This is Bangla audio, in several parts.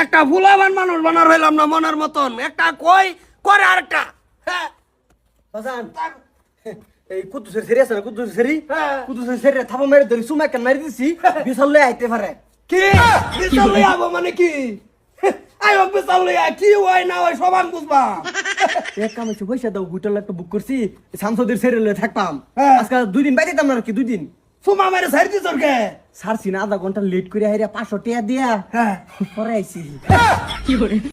একটা ফুলাবান মানুষ বানার হইলাম না মনের মতন একটা কই করে আরেকটা হ্যাঁ বাজান এই কুদ্দুসের সেরি আছে না কুদ্দুসের সেরি হ্যাঁ। কুদ্দুসের সেরি থাপা মেরে ধরি সুমা কেন মারি দিছি বিশাল লই আইতে পারে কি বিশাল লই আবো মানে কি আইও বিশাল লই কি হয় না হয় সবান বুঝবা এক কাম হচ্ছে পয়সা দাও হোটেল একটা বুক করছি শামসুদের সেরি লই থাকতাম হ্যাঁ। আজকে 2 দিন বাইতে দাম না কি 2 দিন সুমা মেরে সাইড দিছর কে সারছি না আধা ঘন্টা লেট করে হাইরা 500 টাকা দিয়া হ্যাঁ পরে আইছি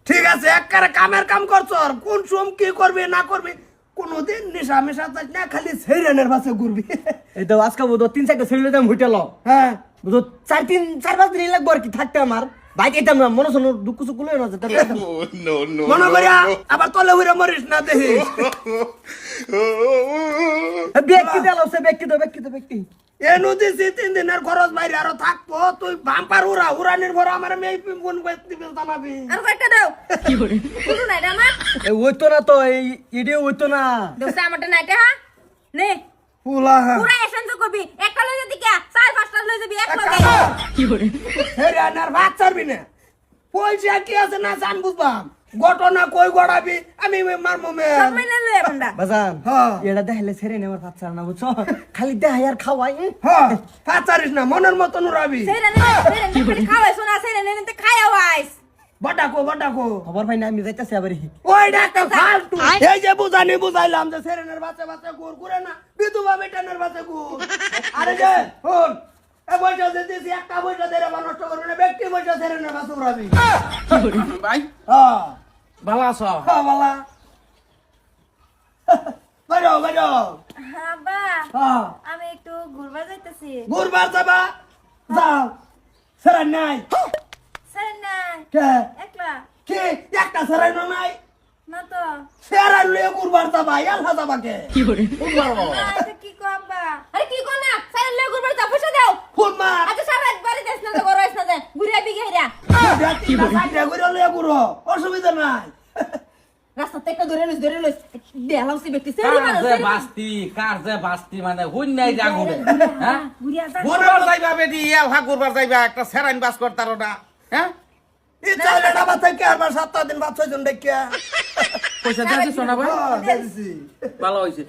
ঠিক আছে একবারে কামের কাম করছো আর কোন সোম কি করবি না করবি কোনদিন নেশা মেশা চাই না খালি সেরেনের পাশে ঘুরবি এই তো আজকে বুধ 3-4টা সেরি লইতাম হোটেল হ্যাঁ বুধ 4-5 দিন লাগবো আর কি থাকতে আমার বাইতে যেতাম না মনে শোনো দুঃখ সুখ লই না যেতে মনে করিয়া আবার তলে উড়ে মরিস না দেখিস ব্যক্তি দিলাম সে ব্যক্তি এ নদী 3 দিনের খরচ বাইরে আরো থাকবো তুই বাম্পার উড়ানির ভরা আমার মেয়ে কোন ব্যক্তি জানাবি আর কয়টা দাও কি করে শুরু নাই না এই ওইতো না তো এই ইডিও ওইতো না দোস্ত আমারটা নাইতে হ্যাঁ নে পুলা পুরা এসেন তো করবি একটা লই যদি কে 4-5টা লই যাবি এক লগে কি করে সেরেনের ভাত ছাড়বি না পয়সা কি আছে না জান বুঝবাম ঘটনা কই গড়াবি আমি মারমু মে সব মাইনে লই বন্ধা বাজান হ্যাঁ। এটা দেখাইলে ছেড়ে নেওয়ার পাচ্ছা না বুঝছো খালি দেখাই আর খাওয়াই হ্যাঁ ভাত ছাড়িস না মনের মতন উড়াবি সেরা নে খাওয়াইছ না সেরা নে তে খাওয়াইস বাটাকো খবর পাই না আমি যাইতাছি আবার ওইটা একটা ফালতু এই যে বুঝাইলাম যে সেরেনের বাচ্চা ঘুর ঘুরে না বিধবা বেটানের বাচ্চা ঘুর আরে যে শোন এ বইটা দিতেছি একটা বইটা দেরে বা নষ্ট করবি না ব্যক্তি বইটা সেরেনের বাচ্চা উড়াবি ভাই হ্যাঁ ভালো আছো হ্যাঁ বালা বাইরো আব্বা হ্যাঁ আমি একটু ঘুরবা যাইতেছি ঘুরবার যাবা যাও সেরেন নাই সেরা না কে একলা কি একটা সেরেন নাই না তো সেরেন লয়ে ঘুরবার যাবা এলহা যাবা কে না এটা কি কো আব্বা আরে কি কো না সেরা লই ঘুরবা যা পয়সা দাও ফোন মার আচ্ছা সারা একবারে দেশ না তো গরস না দে ঘুরে বিগেরা অসুবিধা নাই রাস্তাতে একটা ধরে লইস দেলাম সে ব্যক্তি সেরি মানুষ কার যে বাস্তি মানে হুন নাই জাগুবে হ্যাঁ ঘুরিয়া যা ঘুরবার যাইবা বেটি ইয়া ভাগ ঘুরবার যাইবা একটা সেরাইন বাস করতারো না হ্যাঁ ইচ্ছা হলে না বাচ্চা কে আর 7 দিন বাচ্চা জন দেখিয়া পয়সা দিয়ে দিছো না ভাই দিছি ভালো হইছে